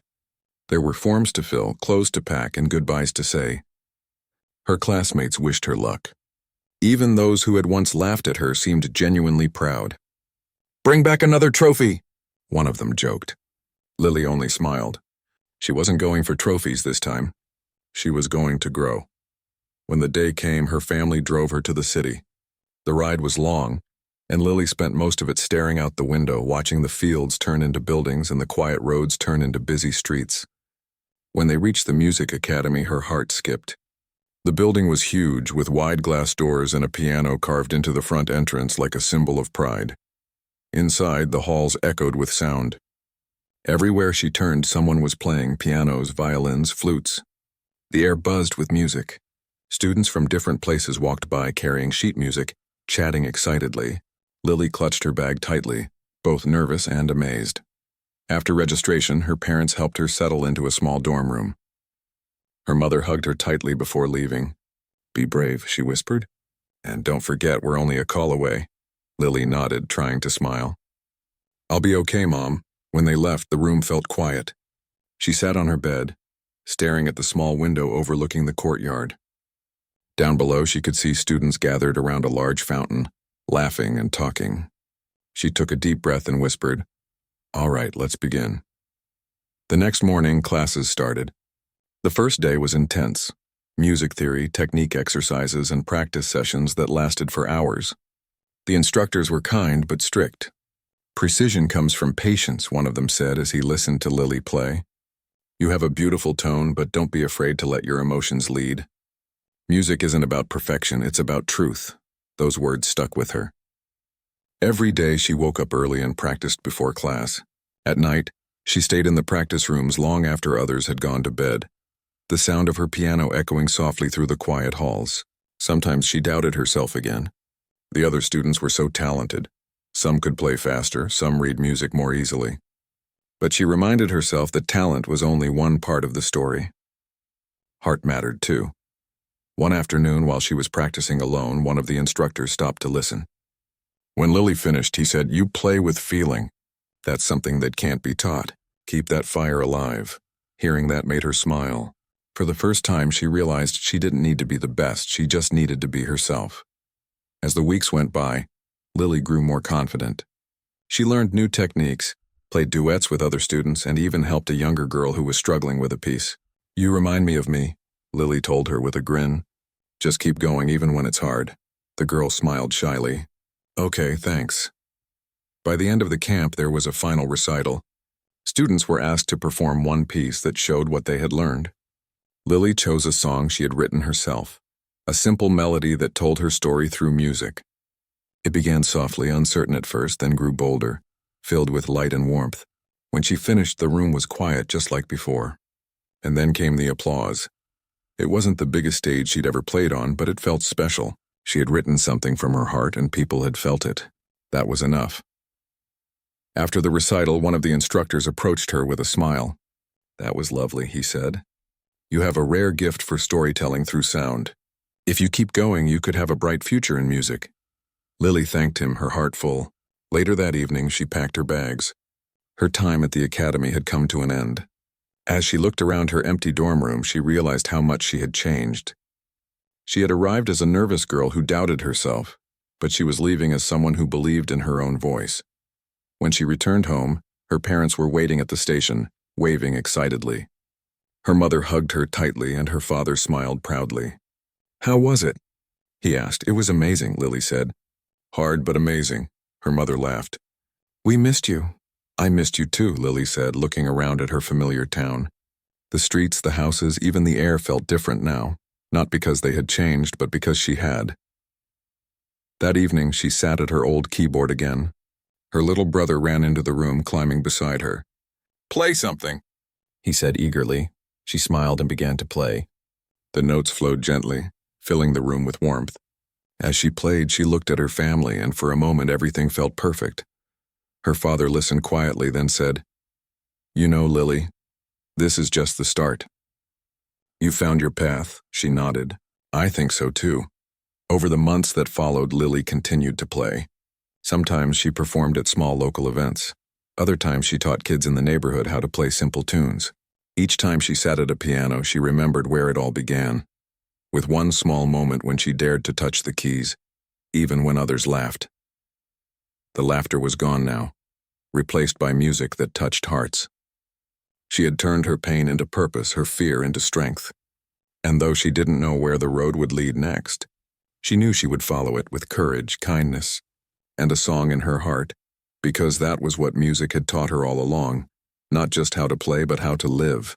There were forms to fill, clothes to pack, and goodbyes to say. Her classmates wished her luck. Even those who had once laughed at her seemed genuinely proud. "Bring back another trophy," one of them joked. Lily only smiled. She wasn't going for trophies this time. She was going to grow. When the day came, her family drove her to the city. The ride was long, and Lily spent most of it staring out the window, watching the fields turn into buildings and the quiet roads turn into busy streets. When they reached the music academy, her heart skipped. The building was huge, with wide glass doors and a piano carved into the front entrance like a symbol of pride. Inside, the halls echoed with sound. Everywhere she turned, someone was playing pianos, violins, flutes. The air buzzed with music. Students from different places walked by carrying sheet music, chatting excitedly. Lily clutched her bag tightly, both nervous and amazed. After registration, her parents helped her settle into a small dorm room. Her mother hugged her tightly before leaving. "Be brave," she whispered. "And don't forget, we're only a call away." Lily nodded, trying to smile. "I'll be okay, Mom." When they left, the room felt quiet. She sat on her bed, staring at the small window overlooking the courtyard. Down below, she could see students gathered around a large fountain, laughing and talking. She took a deep breath and whispered, "All right, let's begin." The next morning, classes started. The first day was intense. Music theory, technique exercises, and practice sessions that lasted for hours. The instructors were kind but strict. "Precision comes from patience," one of them said as he listened to Lily play. "You have a beautiful tone, but don't be afraid to let your emotions lead. Music isn't about perfection, it's about truth." Those words stuck with her. Every day she woke up early and practiced before class. At night, she stayed in the practice rooms long after others had gone to bed, the sound of her piano echoing softly through the quiet halls. Sometimes she doubted herself again. The other students were so talented. Some could play faster, some read music more easily. But she reminded herself that talent was only one part of the story. Heart mattered too. One afternoon, while she was practicing alone, one of the instructors stopped to listen. When Lily finished, he said, "You play with feeling. That's something that can't be taught. Keep that fire alive." Hearing that made her smile. For the first time, she realized she didn't need to be the best, she just needed to be herself. As the weeks went by, Lily grew more confident. She learned new techniques, played duets with other students, and even helped a younger girl who was struggling with a piece. "You remind me of me," Lily told her with a grin. "Just keep going even when it's hard." The girl smiled shyly. "Okay, thanks." By the end of the camp, there was a final recital. Students were asked to perform one piece that showed what they had learned. Lily chose a song she had written herself, a simple melody that told her story through music. It began softly, uncertain at first, then grew bolder, filled with light and warmth. When she finished, the room was quiet just like before. And then came the applause. It wasn't the biggest stage she'd ever played on, but it felt special. She had written something from her heart and people had felt it. That was enough. After the recital, one of the instructors approached her with a smile. "That was lovely," he said. "You have a rare gift for storytelling through sound. If you keep going, you could have a bright future in music." Lily thanked him, her heart full. Later that evening, she packed her bags. Her time at the academy had come to an end. As she looked around her empty dorm room, she realized how much she had changed. She had arrived as a nervous girl who doubted herself, but she was leaving as someone who believed in her own voice. When she returned home, her parents were waiting at the station, waving excitedly. Her mother hugged her tightly and her father smiled proudly. "How was it?" he asked. "It was amazing," Lily said. "Hard but amazing," her mother laughed. "We missed you." "I missed you too," Lily said, looking around at her familiar town. The streets, the houses, even the air felt different now, not because they had changed, but because she had. That evening, she sat at her old keyboard again. Her little brother ran into the room, climbing beside her. "Play something," he said eagerly. She smiled and began to play. The notes flowed gently, filling the room with warmth. As she played, she looked at her family, and for a moment everything felt perfect. Her father listened quietly, then said, "You know, Lily, this is just the start. You found your path," she nodded. "I think so too." Over the months that followed, Lily continued to play. Sometimes she performed at small local events. Other times she taught kids in the neighborhood how to play simple tunes. Each time she sat at a piano, she remembered where it all began, with one small moment when she dared to touch the keys, even when others laughed. The laughter was gone now, replaced by music that touched hearts. She had turned her pain into purpose, her fear into strength. And though she didn't know where the road would lead next, she knew she would follow it with courage, kindness, and a song in her heart, because that was what music had taught her all along, not just how to play but how to live.